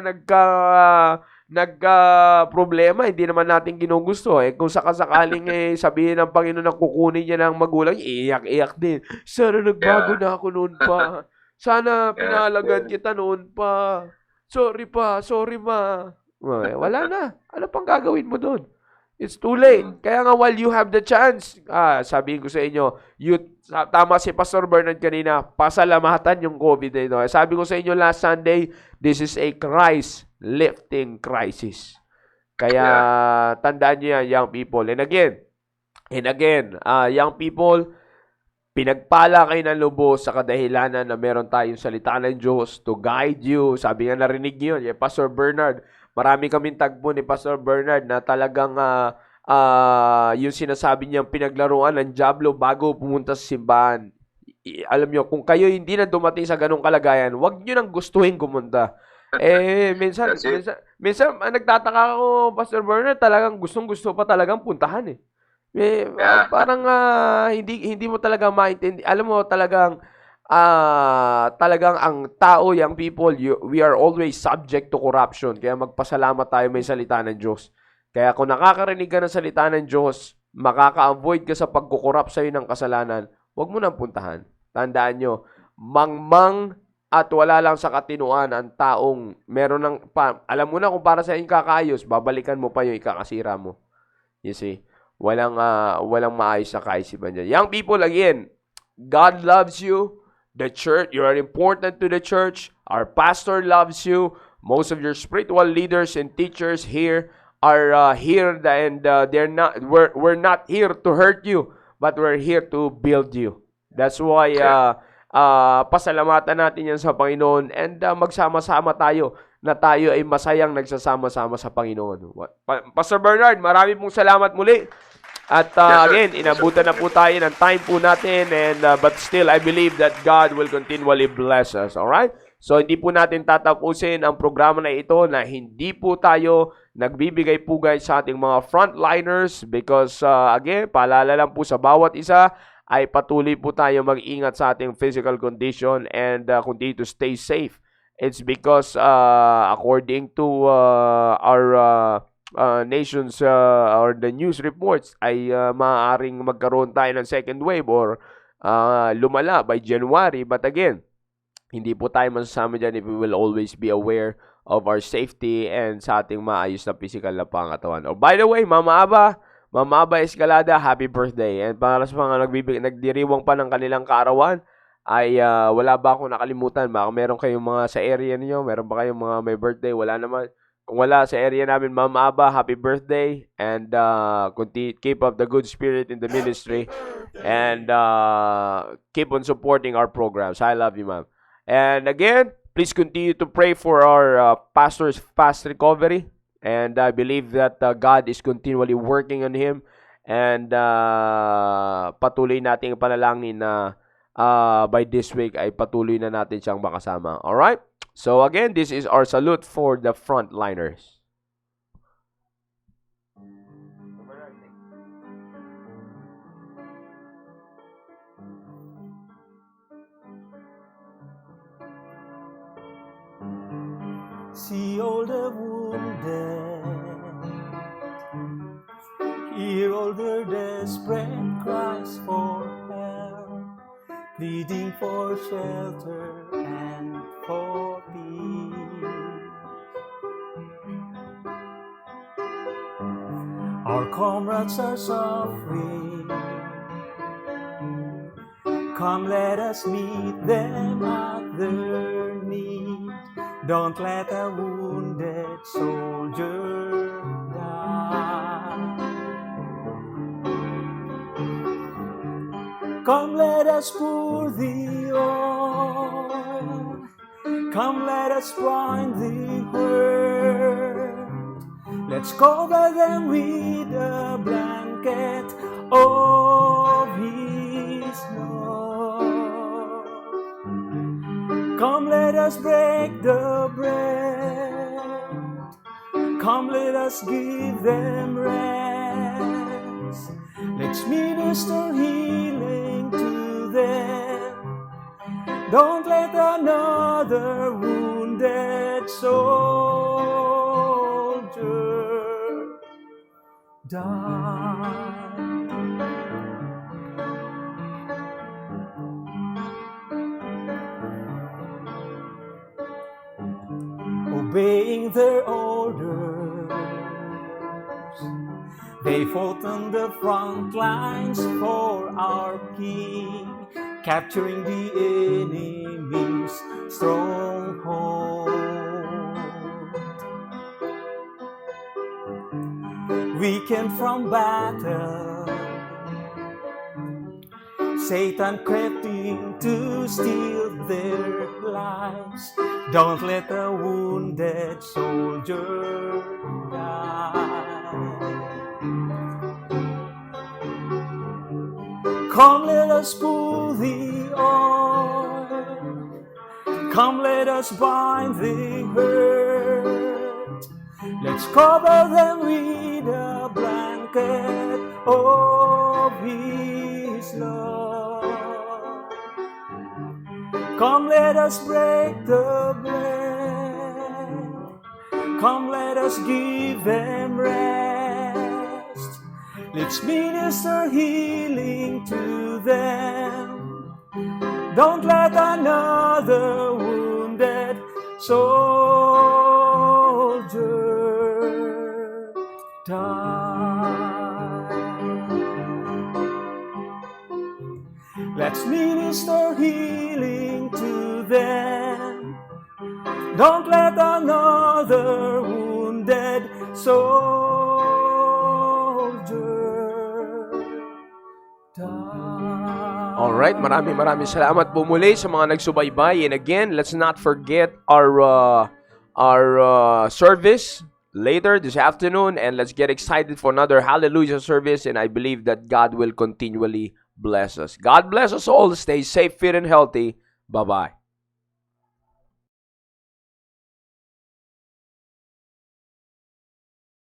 nagka-problema, hindi naman natin ginugusto. Kung sakasakaling sabihin ng Panginoon na kukunin niya ng magulang, iyak-iyak din. Sana nagbago na ako noon pa. Sana pinalagan kita noon pa. Sorry ma. Wala na. Ano pang gagawin mo doon? It's too late. Kaya nga while you have the chance, sabihin ko sa inyo, tama si Pastor Bernard kanina, pasalamatan yung COVID na ito. Sabi ko sa inyo last Sunday, this is a Christ-lifting crisis. Kaya tandaan nyo yan, young people. And again, young people, pinagpala kayo ng lubos sa kadahilanan na meron tayong salita ng Diyos to guide you. Sabi nga narinig niyo yun, Pastor Bernard. Marami kaming tagpo ni Pastor Bernard na talagang yung sinasabi niyang pinaglaruan ng dyablo bago pumunta sa simbahan. Alam niyo, kung kayo hindi na dumating sa ganong kalagayan, huwag niyo nang gustuhin kumunta. Minsan nagtataka ako, Pastor Bernard, talagang gustong-gusto pa talagang puntahan eh. Parang hindi mo talaga maintindihan. Alam mo talagang ang tao, young people, we are always subject to corruption. Kaya magpasalamat tayo may salita ng Diyos. Kaya kung nakakarinig ka ng salita ng Diyos, makaka-avoid ka sa pagkukorrupt sa'yo ng kasalanan, huwag mo nang puntahan. Tandaan nyo, mangmang at wala lang sa katinuan ang taong meron ng, alam mo na kung para sa inyo kakayos, babalikan mo pa yung ikakasira mo. You see? Walang maayos na kaisipan niya. Young people, again, God loves you. The church, you are important to the church. Our pastor loves you. Most of your spiritual leaders and teachers here are here and we're not here to hurt you, but we're here to build you. That's why pasalamatan natin yan sa Panginoon and magsama-sama tayo na tayo ay masayang nagsasama-sama sa Panginoon. Pastor Bernard, marami pong salamat muli. At again, inabutan na po tayo ng time po natin and but still I believe that God will continually bless us. Alright? So hindi po natin tatapusin ang programa na ito na hindi po tayo nagbibigay pugay sa ating mga frontliners because again, paalala lang po sa bawat isa ay patuloy po tayo mag-ingat sa ating physical condition and continue to stay safe. It's because according to our nations or the news reports ay maaaring magkaroon tayo ng second wave or lumala by January. But again, hindi po tayo masasama dyan if we will always be aware of our safety and sa ating maayos na physical na pangatawan. Oh, by the way, Mama Aba Escalada, happy birthday. And para sa mga nagdiriwang pa ng kanilang kaarawan, ay wala ba akong nakalimutan? Baka meron kayong mga sa area niyo, meron ba kayong mga may birthday? Wala naman. Kung wala sa area namin, Mama Aba, happy birthday and keep up the good spirit in the ministry and keep on supporting our programs. I love you, ma'am. And again, please continue to pray for our pastor's fast recovery. And I believe that God is continually working on him. And patuloy nating panalangin na by this week ay patuloy na natin siyang makasama. Alright? So again, this is our salute for the frontliners. See all the wounded, hear all the desperate cries for help, pleading for shelter and for peace. Our comrades are suffering, come let us meet them at their need. Don't let a wounded soldier die. Come let us pour the oil, come let us bind the hurt. Let's cover them with a blanket of His love. Come let us break the bread, come let us give them rest. Let's minister healing to them. Don't let another wounded soldier die. Obeying their orders, they fought on the front lines for our King, capturing the enemy's stronghold. Weakened from battle, Satan crept in to steal their lives. Don't let a wounded soldier die. Come let us pull the oil, come let us bind the hurt. Let's cover them with a blanket of His love. Come let us break the bread, come let us give them rest. Let's minister healing to them. Don't let another wounded soldier die. Let's minister healing to them. Don't let another another wounded soldier died. Alright, maraming salamat po muli sa mga nagsubaybay. And again, let's not forget our service later this afternoon, and let's get excited for another Hallelujah service, and I believe that God will continually bless us. God bless us all. Stay safe, fit, and healthy. Bye-bye.